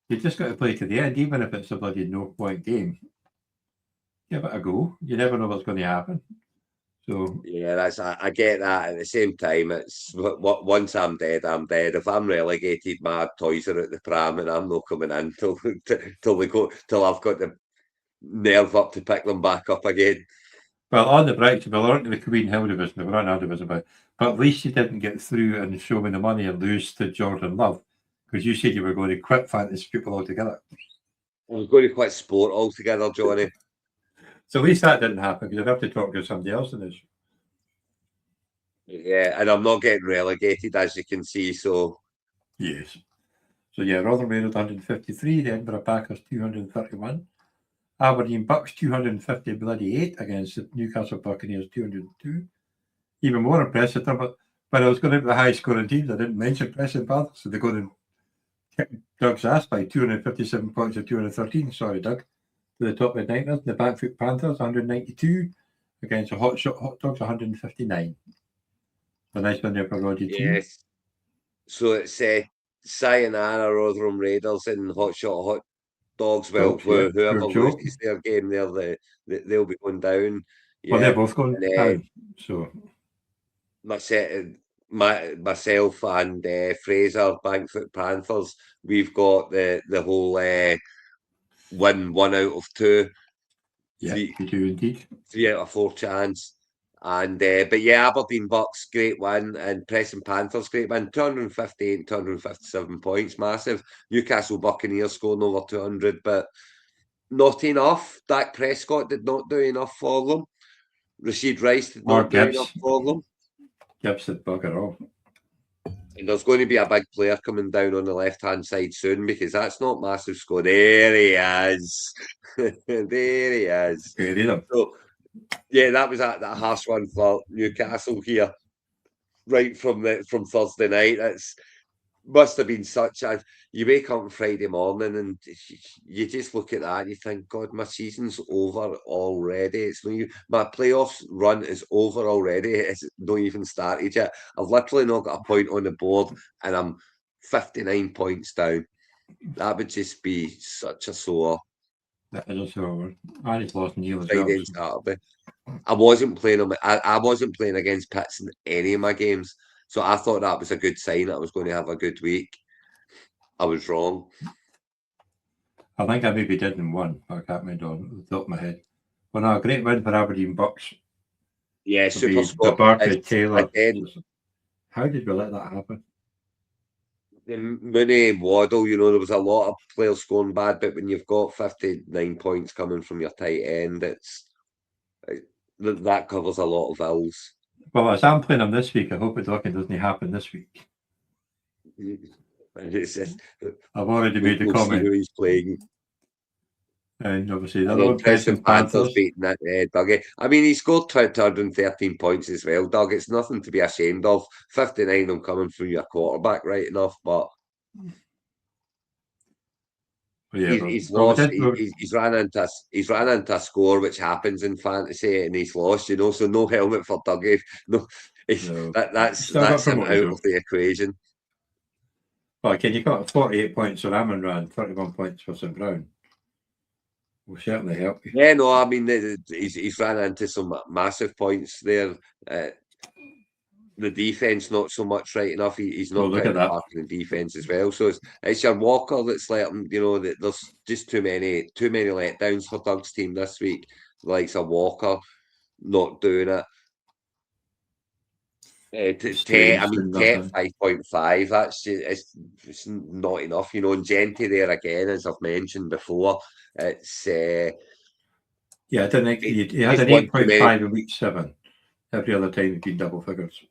You just got to play to the end, even if it's a bloody no-point game. Give it a go. You never know what's going to happen. So yeah, I get that. At the same time, it's once I'm dead, I'm dead. If I'm relegated, my toys are at the pram, and I'm not coming in till I've got the nerve up to pick them back up again. well, on the bright, well, aren't the Cuween Hill division? We're on our division, but at least you didn't get through and show me the money and lose to Jordan Love because you said you were going to quit fantasy football altogether. I was going to quit sport altogether, Johnny. So at least that didn't happen because I'd have to talk to somebody else in this. Yeah, and I'm not getting relegated, as you can see. So yes. So yeah, Rotherham Raiders 153, the Edinburgh Packers 231, Aberdeen Bucks 250 bloody 8 against the Newcastle Buccaneers 202. Even more impressive, but when I was going into the high scoring teams, I didn't mention Preston Panthers, so they're going to kick Doug's ass by 257 points to 213. Sorry, Doug. To the top of the Niners, the Backfoot Panthers 192 against the Hot Dogs 159. A nice win there for Roger too. yes, so it's sayonara Rotherham Raiders and Hot Dogs. Well, Yeah, whoever loses their game, they'll be going down. Yeah, well, they're both going down. So myself and Fraser, Bankfoot Panthers, we've got the whole win 1 out of 2. Yeah, you do indeed. 3 out of 4 chance. And but yeah, Aberdeen Bucks, great win, and Preston Panthers, great win. 258 and 257 points, massive. Newcastle Buccaneers scoring over 200, but not enough. Dak Prescott did not do enough for them. Rashid Rice did not do enough for them. Gibbs did bugger all. And there's going to be a big player coming down on the left-hand side soon because that's not massive score. There he is. There he is. So, yeah, that was that harsh one for Newcastle here, right from Thursday night. It's must have been such a. You wake up on Friday morning and you just look at that and you think, God, my season's over already. It's no, my playoffs run is over already. It's not even started yet. I've literally not got a point on the board and I'm 59 points down. That would just be such a sore. That is a sore. I just lost Neil as Friday and Saturday. I wasn't playing I wasn't playing against Pitts in any of my games, so I thought that was a good sign that I was going to have a good week. I was wrong. I think I maybe did in one. I can't remember on the top of my head. Well, no, a great win for Aberdeen Bucks. Yeah, super score. Barkley Taylor. Again, how did we let that happen? Mooney and Waddle, there was a lot of players scoring bad, but when you've got 59 points coming from your tight end, that covers a lot of ills. Well, as I'm playing him this week, I hope it doesn't happen this week. I've already made the comment. See who he's playing. And obviously, the other one, Preston Panthers beating that Dougie. I mean, he scored 213 points as well, Doug. It's nothing to be ashamed of. 59 them coming from your quarterback, right enough, but he's lost. He's ran into a score, which happens in fantasy, and he's lost. So no helmet for Dougie. No, that's him out of the equation. Well, can you got 48 points for Amon Rand, 31 points for St Brown? Will certainly help you. Yeah, no, I mean he's ran into some massive points there. The defense not so much right enough. He's not putting the defense as well. So it's your Walker that's let him. That there's just too many letdowns for Doug's team this week. Like a Walker not doing it. I mean, 5.5. That's it's not enough. And Genty there again, as I've mentioned before. It's yeah, I don't think he had an 8.5 in week 7. Every other time he'd been double figures.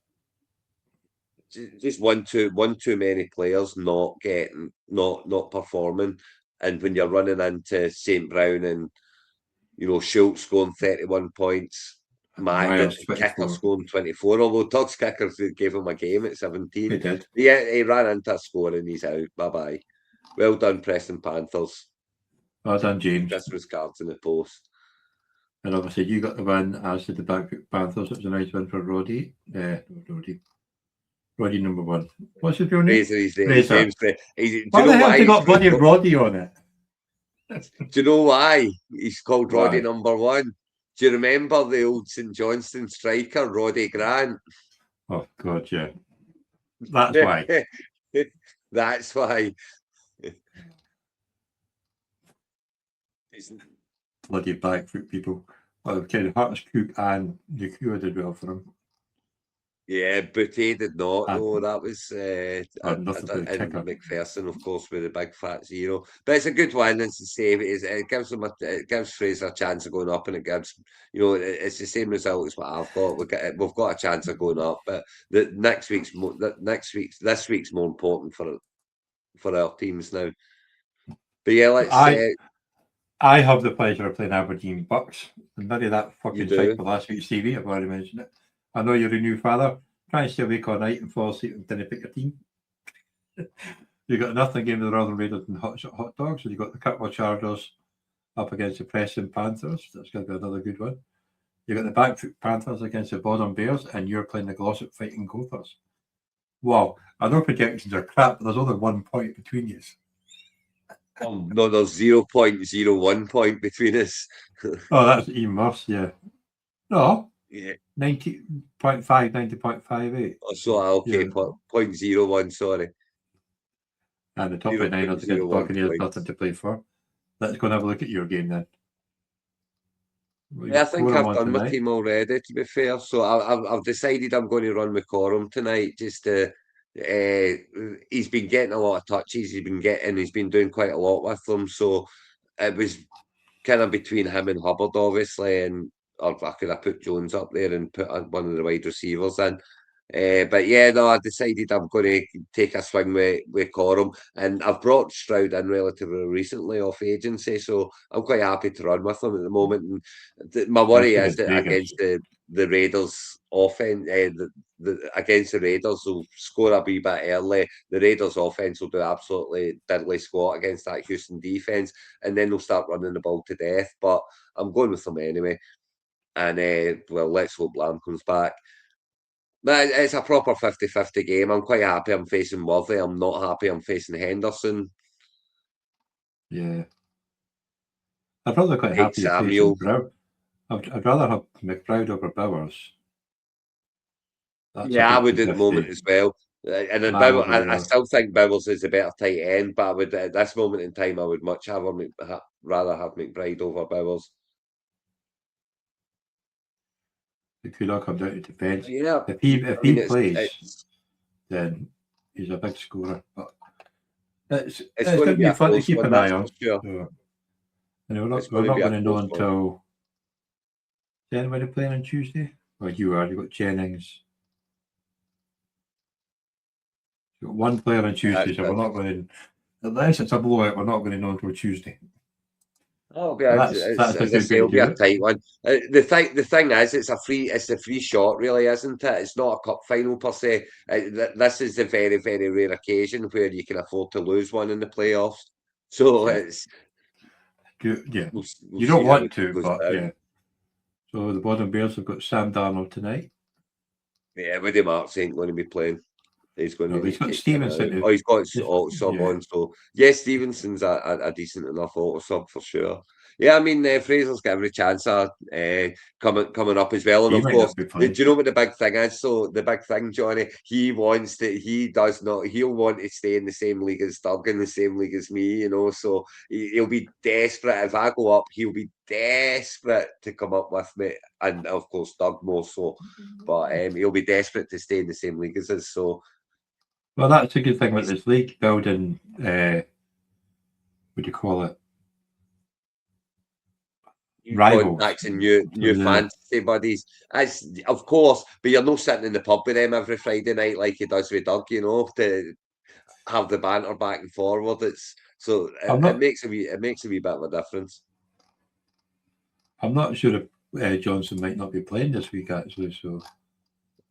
Just one too many players not performing, and when you're running into St Brown and Schultz scoring 31 points. Myers kicker scoring 24, although Doug's kicker gave him a game at 17. He did. Yeah, he ran into a score and he's out. Bye-bye. Well done, Preston Panthers. Well done, James. Christmas cards in the post. And obviously you got the win, as did the Backfoot Panthers. It was a nice win for Roddy. Roddy. Roddy number 1. What's his real name? Fraser, his Fraser. name's Fraser. Why the hell have they got bloody Roddy on it? Do you know why he's called Roddy Why? number 1? Do you remember the old St Johnstone striker, Roddy Grant? Oh, God, yeah. That's why. That's why. Bloody back foot people. Well, kind of Hart's Cook and the Cure did well for him. Yeah, Boutte did not. No, that was and McPherson, of course, with the big fat 0. But it's a good win. It's the same. It gives Fraser a chance of going up, and it gives it's the same result as what I've got. We've got a chance of going up, but this week's more important for our teams now. But yeah, let's. I have the pleasure of playing Aberdeen Bucks. And none of that fucking site for last week's TV. I've already mentioned it. I know you're a new father. Try and stay awake all night and fall asleep and didn't pick your team. You've got nothing game with the Northern Raiders and hot dogs. So you've got the Cup Chargers up against the Preston Panthers. That's going to be another good one. You've got the Backfoot Panthers against the Bodom Bears, and you're playing the Glossop Fighting Gophers. Wow. I know projections are crap, but there's only 1 point between you. Oh, no, there's 0.01 point between us. Oh, that's even worse, yeah. No. Yeah. 90.5, 90.58. Oh, so, okay, yeah. 0.01, sorry. And the top 9 against Buccaneers, nothing to play for. Let's go and have a look at your game then. Yeah, I think I've done my team already, to be fair. So I've decided I'm going to run McCorum tonight. Just he's been getting a lot of touches. He's been doing quite a lot with them. So it was kind of between him and Hubbard, obviously, or I could have put Jones up there and put one of the wide receivers in. But yeah, no, I decided I'm going to take a swing with Corum, and I've brought Stroud in relatively recently off agency, so I'm quite happy to run with him at the moment. And my worry is that against the Raiders offense, against the Raiders, they'll score a wee bit early. The Raiders offense will do absolutely diddly squat against that Houston defense, and then they'll start running the ball to death. But I'm going with them anyway, and well, let's hope Lamb comes back. But it's a proper 50-50 game. I'm quite happy I'm facing Worthy. I'm not happy I'm facing Henderson. Yeah. I'd rather quite happy facing Brown. I'd rather have McBride over Bowers. I would at the moment as well. And then I still think Bowers is a better tight end, but I would at this moment in time I would much rather have McBride over Bowers. It could all come down to defence. Yeah. If he plays, then he's a big scorer. But it's going to be fun to keep an eye on. Sure. So, and we're not going to know until. Is anybody playing on Tuesday? Well, you are. You've got Jennings. You've got one player on Tuesday, so we're not going to. Unless it's a blowout, we're not going to know until Tuesday. Oh, it'll be a tight one. The thing is, it's a free shot, really, isn't it? It's not a cup final per se. This is the very, very rare occasion where you can afford to lose one in the playoffs. So it's we'll you don't want to, but down. Yeah. So the Bodom Bears have got Sam Darnold tonight. Yeah, Woody Marks ain't going to be playing. He's going to. He's got Stevenson. He's got sub on. So yes, Stevenson's a decent enough auto sub for sure. Yeah, I mean Fraser's got every chance of coming up as well. And of course, do you know what the big thing is? So the big thing, Johnny, he'll want to stay in the same league as Doug, in the same league as me. So he'll be desperate. If I go up, he'll be desperate to come up with me, and of course Doug more so. But he'll be desperate to stay in the same league as us. So. Well, that's a good thing with this league, building, what do you call it? Rivals. Contacting new fantasy buddies. Of course, but you're not sitting in the pub with them every Friday night like he does with Doug, to have the banter back and forward. It makes a wee bit of a difference. I'm not sure if Johnson might not be playing this week, actually, so...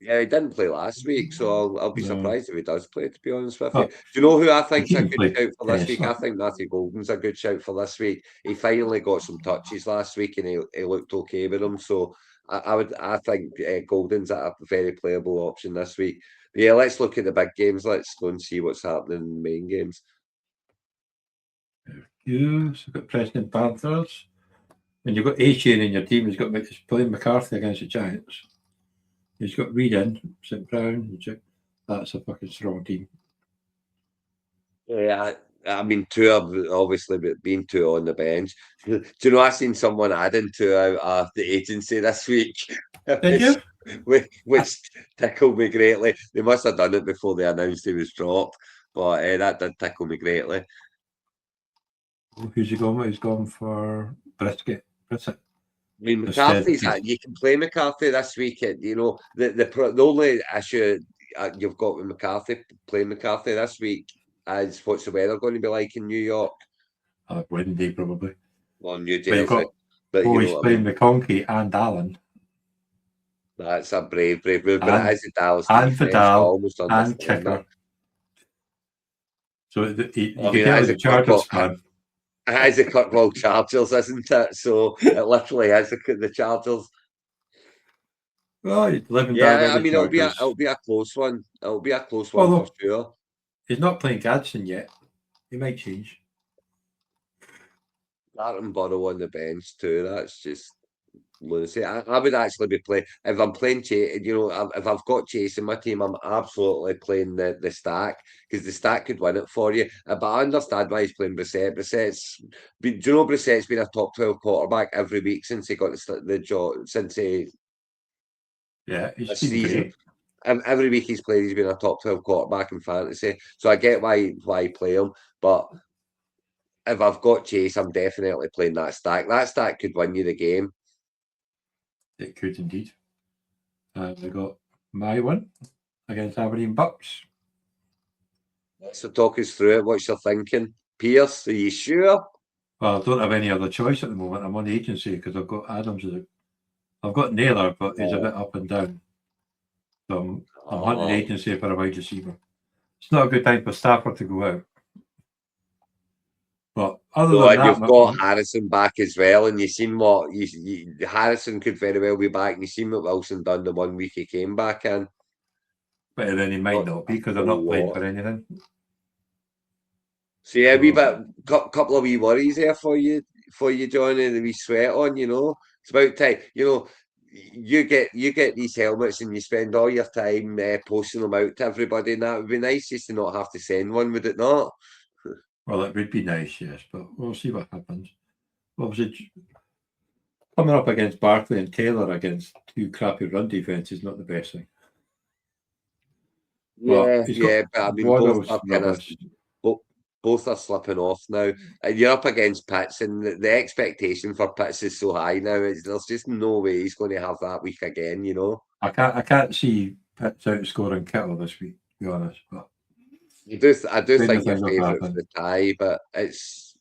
Yeah, he didn't play last week, so I'll be surprised if he does play, to be honest with you. Do you know who I think's a good shout for this week? I think Matthew Golden's a good shout for this week. He finally got some touches last week and he looked okay with them. So I think Golden's a very playable option this week. Yeah, let's look at the big games. Let's go and see what's happening in the main games. You've got Preston Panthers. And you've got A-Chain in your team. He's playing McCarthy against the Giants. He's got Reed in, St. Brown. That's a fucking strong team. Yeah, I mean, two have obviously been two on the bench. Do you know, I seen someone adding two out of the agency this week. Did you? Which tickled me greatly. They must have done it before they announced he was dropped, but that did tickle me greatly. Who's he going with? He's gone for Brisket. I mean, McCarthy's you can play McCarthy this weekend. You know, the only issue you've got with McCarthy playing McCarthy this week is what's the weather going to be like in New York? Windy probably. Well, New Jersey. But he's playing McConkey and Allen. That's a brave move, but it is a Dallas and Vidal and kicker. So you can tell the Chargers fan. It is the Kirkwall Chargers, isn't it? So it literally is the Chargers. Well, I mean, it'll be a close one. It'll be a close one for sure. He's not playing Gadsden yet. He might change. Attenborough on the bench too. That's just lunacy. I would actually be playing if I'm playing Chase. You know, if I've got Chase in my team, I'm absolutely playing the stack because the stack could win it for you. But I understand why he's playing Brissett. Do you know Brissett's been a top 12 quarterback every week since he got the job? He's season. Every week he's played, he's been a top 12 quarterback in fantasy. So I get why I play him, but if I've got Chase, I'm definitely playing that stack. That stack could win you the game. It could indeed. And we got my one against Aberdeen Bucks. So talk us through it. What's your thinking? Pierce, are you sure? Well, I don't have any other choice at the moment. I'm on the agency because I've got Adams. I've got Naylor, but he's a bit up and down. So I'm hunting the agency for a wide receiver. It's not a good time for Stafford to go out. But other than that, you've got Harrison back as well, and you've seen what Harrison could very well be back. And you've seen what Wilson done the 1 week he came back in. But then he might not be because they're not playing for anything. So yeah, couple of wee worries there for you, Johnny. The wee sweat on, you know. It's about time, you know. You get these helmets and you spend all your time posting them out to everybody, and that would be nice just to not have to send one, would it not? Well, it would be nice, yes, but we'll see what happens. Obviously, coming up against Barkley and Taylor against two crappy run defenses is not the best thing. But I mean, both are slipping off now. And you're up against Pitts, and the expectation for Pitts is so high now. There's just no way he's going to have that week again, you know. I can't see Pitts outscoring Kittle this week, to be honest. But I do think you're favourite for the tie, but it's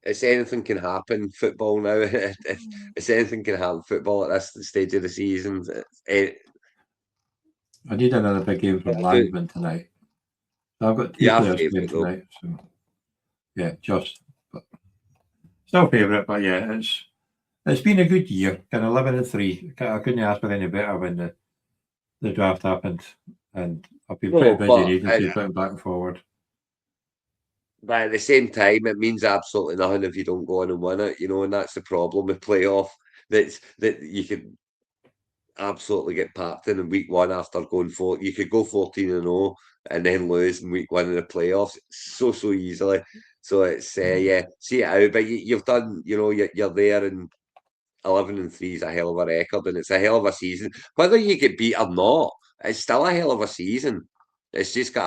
anything can happen. Football now, it's anything can happen. Football at this stage of the season. I need another big game from Langman tonight. So I've got two players playing tonight. So but still favourite. But yeah, it's been a good year. Kind of 11-3. I couldn't ask for any better when the draft happened, and I've been pretty busy in agency, putting back and forward. But at the same time, it means absolutely nothing if you don't go on and win it, you know, and that's the problem with playoff. That you could absolutely get packed in week one after going for. You could go 14-0 and then lose in week one in the playoffs so easily. So it's see it out. But you've done, you know, you're there, and 11-3 is a hell of a record, and it's a hell of a season. Whether you get beat or not, it's still a hell of a season. It's just got